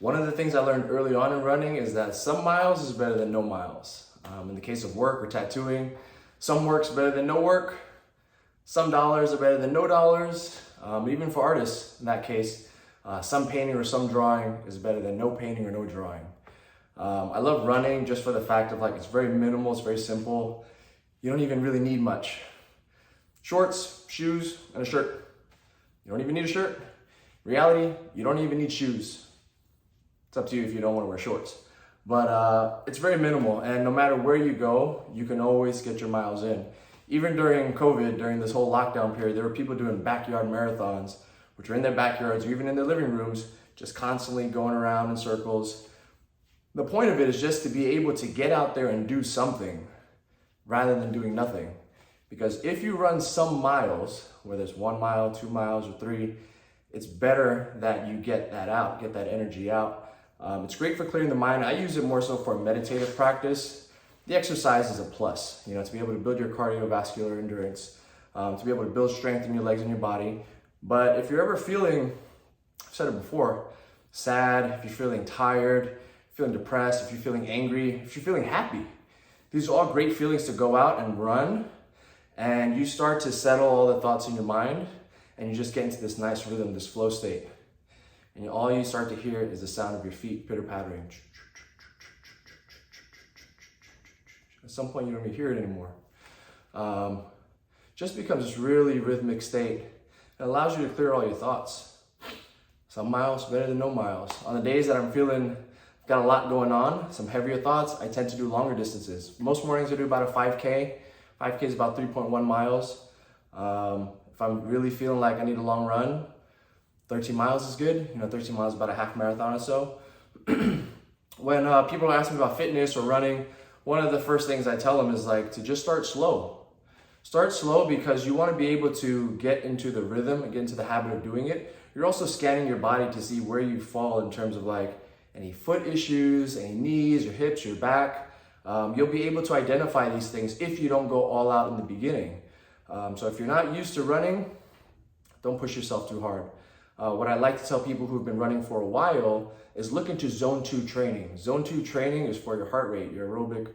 One of the things I learned early on in running is that some miles is better than no miles. In the case of work or tattooing, some work's better than no work. Some dollars are better than no dollars. Even for artists, in that case, some painting or some drawing is better than no painting or no drawing. I love running just for the fact of like, it's very minimal, it's very simple. You don't even really need much. Shorts, shoes, and a shirt. You don't even need a shirt. In reality, you don't even need shoes. It's up to you if you don't want to wear shorts. But it's very minimal, and no matter where you go, you can always get your miles in. Even during COVID, during this whole lockdown period, there were people doing backyard marathons, which are in their backyards or even in their living rooms, just constantly going around in circles. The point of it is just to be able to get out there and do something rather than doing nothing. Because if you run some miles, whether it's 1 mile, 2 miles, or 3, it's better that you get that out, get that energy out. It's great for clearing the mind. I use it more so for meditative practice. The exercise is a plus, to be able to build your cardiovascular endurance, to be able to build strength in your legs and your body. But if you're ever feeling, I've said it before, sad, if you're feeling tired, feeling depressed, if you're feeling angry, if you're feeling happy, these are all great feelings to go out and run, and you start to settle all the thoughts in your mind, and you just get into this nice rhythm, this flow state. And all you start to hear is the sound of your feet pitter-pattering. At some point, you don't even hear it anymore. Just becomes this really rhythmic state. It allows you to clear all your thoughts. Some miles better than no miles. On the days that I'm feeling got a lot going on, some heavier thoughts, I tend to do longer distances. Most mornings I do about a 5K. 5K is about 3.1 miles. If I'm really feeling like I need a long run, 13 miles is good. 13 miles is about a half marathon or so. When people ask me about fitness or running, one of the first things I tell them is like to just start slow. Start slow because you want to be able to get into the rhythm and get into the habit of doing it. You're also scanning your body to see where you fall in terms of like any foot issues, any knees, your hips, your back. You'll be able to identify these things if you don't go all out in the beginning. So if you're not used to running, don't push yourself too hard. What I like to tell people who've been running for a while is look into zone 2 training. Zone 2 training is for your heart rate, your aerobic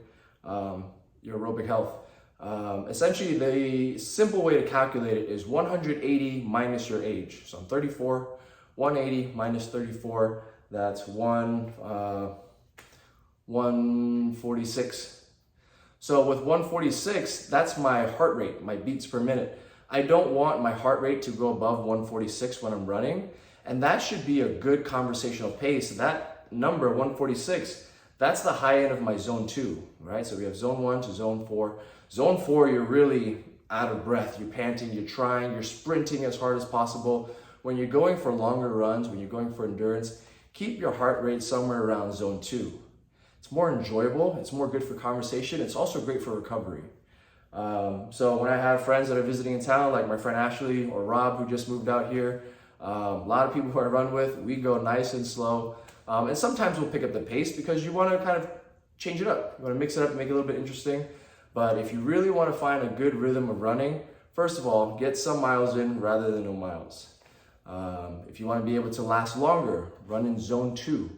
health. Essentially, the simple way to calculate it is 180 minus your age. So I'm 34, 180 minus 34, that's 146. So with 146, that's my heart rate, my beats per minute. I don't want my heart rate to go above 146 when I'm running, and that should be a good conversational pace. That number, 146, that's the high end of my zone 2, right? So we have zone 1 to zone 4. Zone 4, you're really out of breath, you're panting, you're trying, you're sprinting as hard as possible. When you're going for longer runs, when you're going for endurance, keep your heart rate somewhere around zone 2. It's more enjoyable, it's more good for conversation, it's also great for recovery. So when I have friends that are visiting in town, like my friend Ashley or Rob, who just moved out here, a lot of people who I run with, we go nice and slow. And sometimes we'll pick up the pace because you want to kind of change it up. You want to mix it up and make it a little bit interesting. But if you really want to find a good rhythm of running, first of all, get some miles in rather than no miles. If you want to be able to last longer, run in zone 2.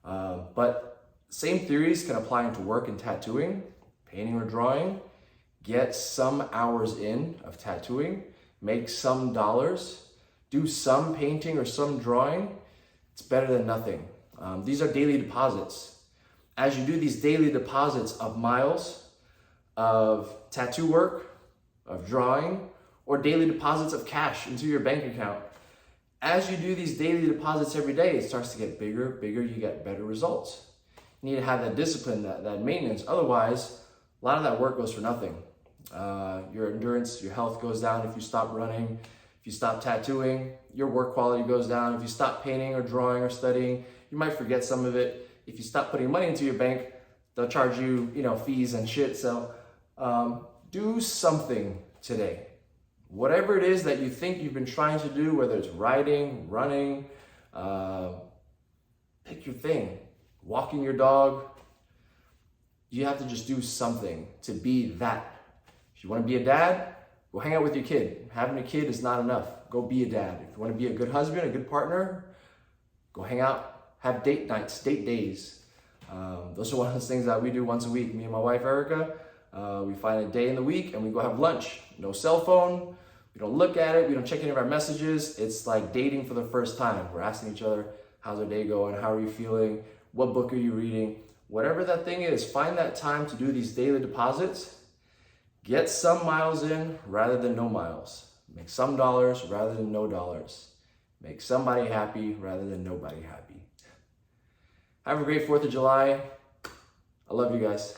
But same theories can apply into work and tattooing, painting or drawing. Get some hours in of tattooing, make some dollars, do some painting or some drawing. It's better than nothing. These are daily deposits. As you do these daily deposits of miles, of tattoo work, of drawing, or daily deposits of cash into your bank account, as you do these daily deposits every day, it starts to get bigger, you get better results. You need to have that discipline, that maintenance. Otherwise, a lot of that work goes for nothing. Your endurance, your health goes down if you stop running. If you stop tattooing, your work quality goes down. If you stop painting or drawing or studying, you might forget some of it. If you stop putting money into your bank, they'll charge you, fees and shit. So do something today. Whatever it is that you think you've been trying to do, whether it's writing, running, pick your thing. Walking your dog. You have to just do something to be that. If you want to be a dad, go hang out with your kid. Having a kid is not enough. Go be a dad. If you want to be a good husband, a good partner, go hang out have date nights, date days. Those are one of those things that we do once a week. Me and my wife, Erica, we find a day in the week and we go have lunch. No cell phone. We don't look at it. We don't check any of our messages. It's like dating for the first time. We're asking each other, how's our day going? How are you feeling? What book are you reading? Whatever that thing is, find that time to do these daily deposits. Get some miles in rather than no miles. Make some dollars rather than no dollars. Make somebody happy rather than nobody happy. Have a great 4th of July. I love you guys.